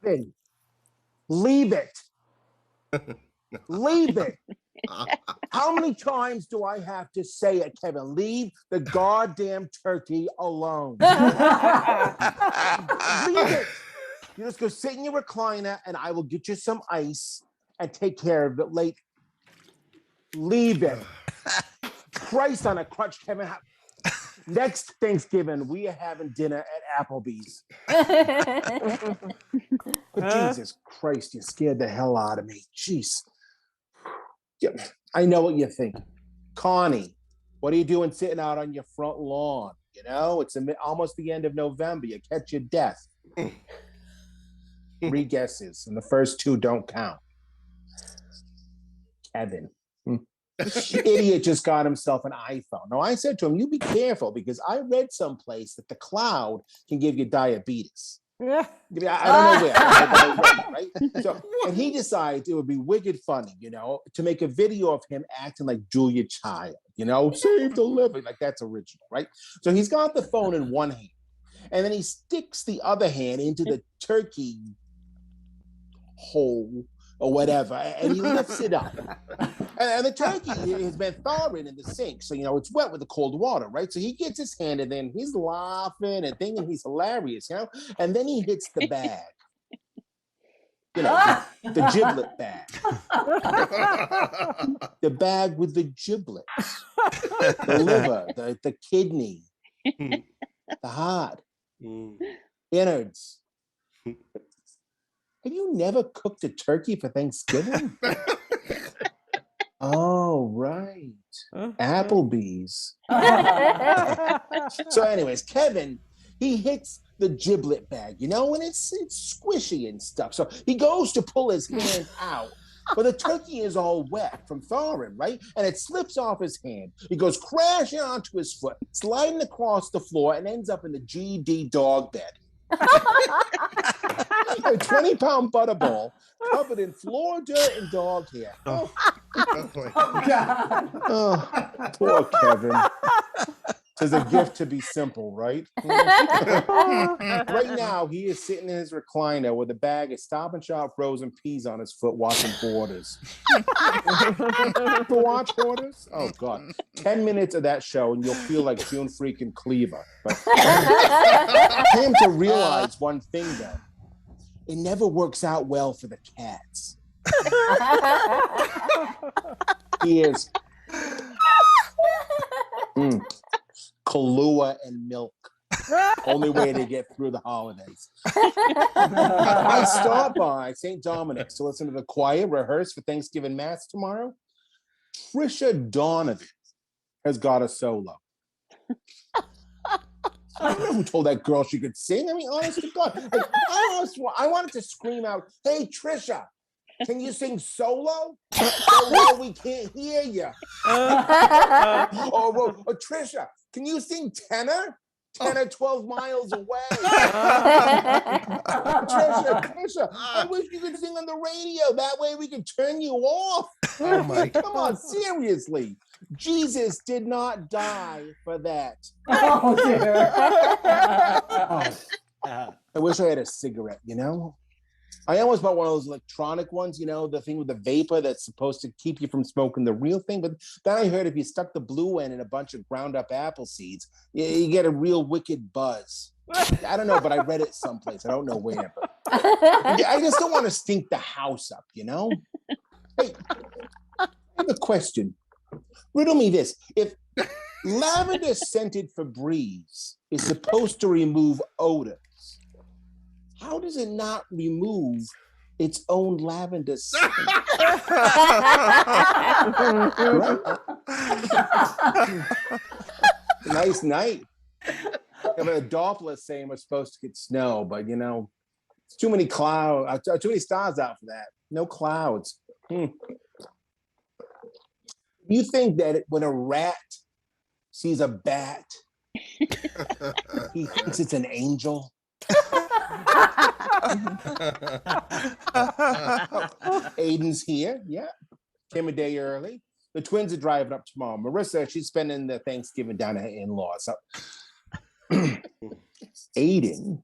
Kevin, leave it. Leave it. How many times do I have to say it, Kevin? Leave the goddamn turkey alone. Leave it. You just go sit in your recliner and I will get you some ice and take care of it later. Leave it. Christ on a crutch, Kevin. Next Thanksgiving, we are having dinner at Applebee's. But Jesus Christ, you scared the hell out of me. Jeez. Yeah, I know what you think. Connie, what are you doing sitting out on your front lawn? You know, it's almost the end of November. You catch your death. 3 guesses, and the first 2 don't count. Kevin. Idiot just got himself an iPhone. Now, I said to him, you be careful, because I read someplace that the cloud can give you diabetes. I don't know where, right? So, and he decided it would be wicked funny, you know, to make a video of him acting like Julia Child, you know, save the living, like that's original, right? So he's got the phone in one hand, and then he sticks the other hand into the turkey hole or whatever, and he lifts it up. And the turkey has been thawing in the sink, so, you know, it's wet with the cold water, right? So he gets his hand, and then he's laughing and thinking he's hilarious, you know? And then he hits the bag. You know, the giblet bag. The bag with the giblets. The liver, the kidney, the heart, innards. Have you never cooked a turkey for Thanksgiving? Oh, right. Applebee's. So anyways, Kevin, he hits the giblet bag, you know, and it's squishy and stuff. So he goes to pull his hand out, but the turkey is all wet from thawing, right? And it slips off his hand. He goes crashing onto his foot, sliding across the floor, and ends up in the GD dog bed. A 20-pound butterball covered in floor dirt and dog hair. Oh, God. Oh, poor Kevin. Tis a gift to be simple, right? Right now, he is sitting in his recliner with a bag of Stop and Shop frozen peas on his foot watching Borders. To watch Borders? Oh, God. 10 minutes of that show and you'll feel like June freaking Cleaver. But him to realize one thing, though. It never works out well for the cats. He is Kahlua and milk. Only way to get through the holidays. I stopped by St. Dominic's to listen to the choir rehearse for Thanksgiving Mass tomorrow. Trisha Donovan has got a solo. I don't know who told that girl she could sing. I mean, honest to God. Like, I wanted to scream out, hey, Trisha, can you sing solo? So we can't hear you. Or Trisha, can you sing tenor? 10 or 12 miles away. Trisha, I wish you could sing on the radio. That way we could turn you off. Oh my God. Come on, seriously. Jesus did not die for that. Oh, dear. I wish I had a cigarette, you know? I almost bought one of those electronic ones, you know, the thing with the vapor that's supposed to keep you from smoking the real thing. But then I heard if you stuck the blue end in a bunch of ground up apple seeds, you get a real wicked buzz. I don't know, but I read it someplace. I don't know where. But I just don't want to stink the house up, you know? Hey, I have a question. Riddle me this. If lavender scented Febreze is supposed to remove odors, how does it not remove its own lavender scent? Nice night. I have a Doppler saying we're supposed to get snow, but you know, it's too many clouds, too many stars out for that. No clouds. You think that when a rat sees a bat, he thinks it's an angel? Aiden's here. Yeah. Came a day early. The twins are driving up tomorrow. Marissa, she's spending the Thanksgiving down at her in-laws. So Aiden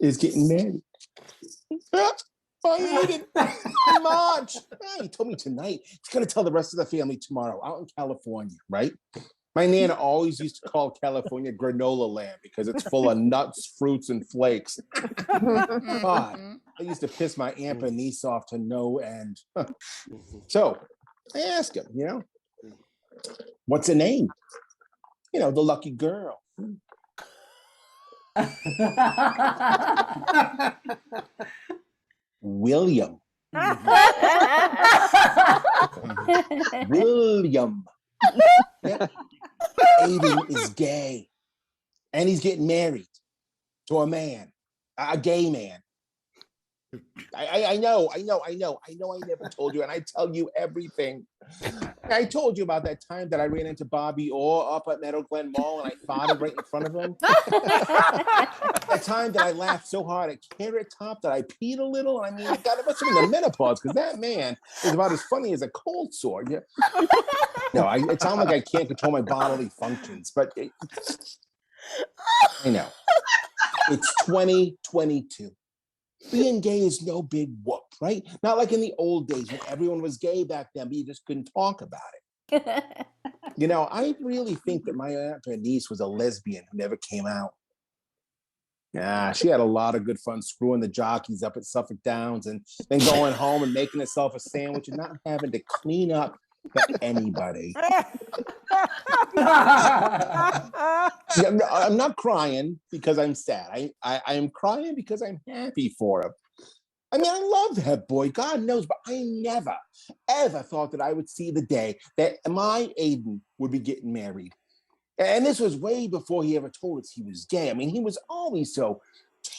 is getting married. I hated March. He told me tonight. He's gonna tell the rest of the family tomorrow out in California, right? My Nana always used to call California granola land because it's full of nuts, fruits, and flakes. God, I used to piss my Aunt Bernice off to no end. So I asked him, what's her name? The lucky girl. William. William. Yep. Aiden is gay. And he's getting married to a man, a gay man. I know. I never told you, and I tell you everything. I told you about that time that I ran into Bobby Orr up at Meadow Glen Mall and I farted right in front of him. That time that I laughed so hard at Carrot Top that I peed a little. I mean, God, it must have been the menopause because that man is about as funny as a cold sore. Yeah. No, it sounds like I can't control my bodily functions, but I know. It's 2022. Being gay is no big whoop, right? Not like in the old days when everyone was gay back then, but you just couldn't talk about it. I really think that my Aunt Bernice was a lesbian who never came out. Yeah, she had a lot of good fun screwing the jockeys up at Suffolk Downs and then going home and making herself a sandwich and not having to clean up for anybody. I'm not crying because I'm sad. I am crying because I'm happy for him. I mean, I love that boy, God knows, but I never, ever thought that I would see the day that my Aiden would be getting married. And this was way before he ever told us he was gay. I mean, he was always so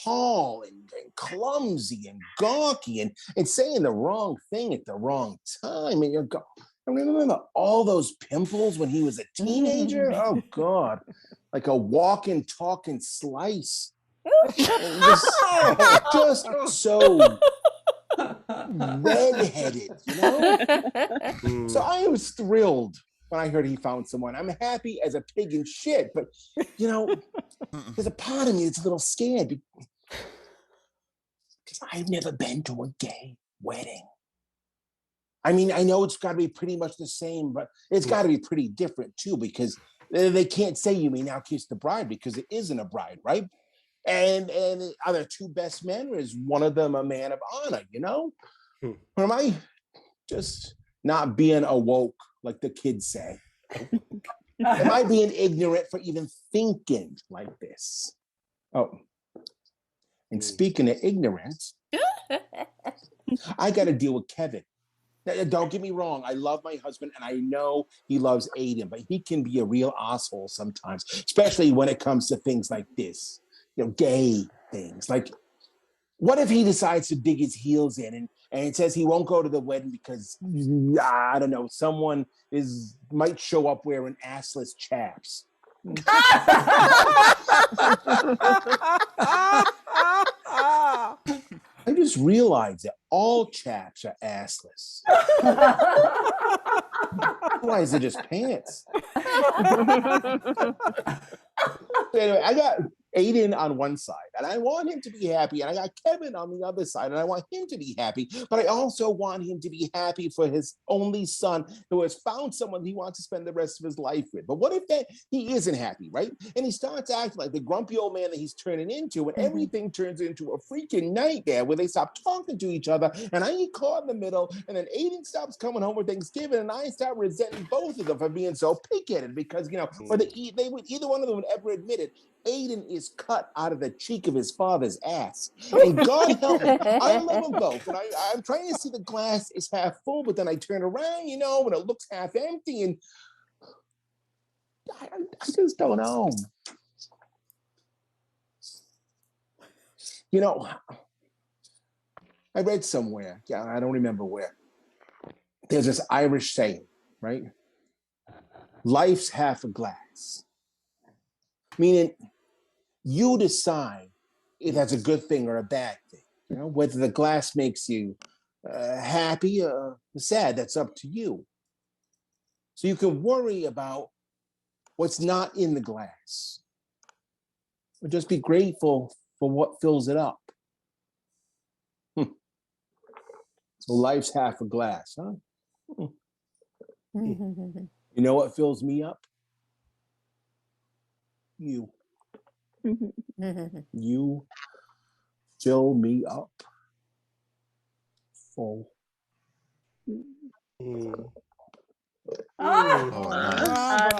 tall and clumsy and gawky and saying the wrong thing at the wrong time. And I remember all those pimples when he was a teenager. Oh, God. Like a walking, talking slice. Just so redheaded, So I was thrilled when I heard he found someone. I'm happy as a pig in shit, but, there's a part of me that's a little scared because I've never been to a gay wedding. I mean, I know it's got to be pretty much the same, but it's got to be pretty different too, because they can't say you may now kiss the bride because it isn't a bride, right? And are there two best men, or is one of them a man of honor, Or am I just not being awoke, like the kids say? Am I being ignorant for even thinking like this? Oh, and speaking of ignorance, I got to deal with Kevin. Now, don't get me wrong. I love my husband, and I know he loves Aiden, but he can be a real asshole sometimes, especially when it comes to things like this, gay things. Like, what if he decides to dig his heels in and says he won't go to the wedding because, I don't know, someone might show up wearing assless chaps? I just realized that all chaps are assless. Otherwise, they're just pants. Anyway, I got Aiden on one side, and I want him to be happy, and I got Kevin on the other side, and I want him to be happy, but I also want him to be happy for his only son who has found someone he wants to spend the rest of his life with. But what if he isn't happy, right? And he starts acting like the grumpy old man that he's turning into, and everything turns into a freaking nightmare where they stop talking to each other, and I get caught in the middle, and then Aiden stops coming home for Thanksgiving, and I start resenting both of them for being so pig-headed because, they would either one of them would ever admit it, Aiden is cut out of the cheek of his father's ass. And God help me, I love them both. And I'm trying to see the glass is half full, but then I turn around, when it looks half empty. And I just don't know. I read somewhere, I don't remember where. There's this Irish saying, right? Life's half a glass. Meaning, you decide if that's a good thing or a bad thing. Whether the glass makes you happy or sad, that's up to you. So you can worry about what's not in the glass, or just be grateful for what fills it up. Life's half a glass, huh? You know what fills me up? You. You fill me up full. Oh,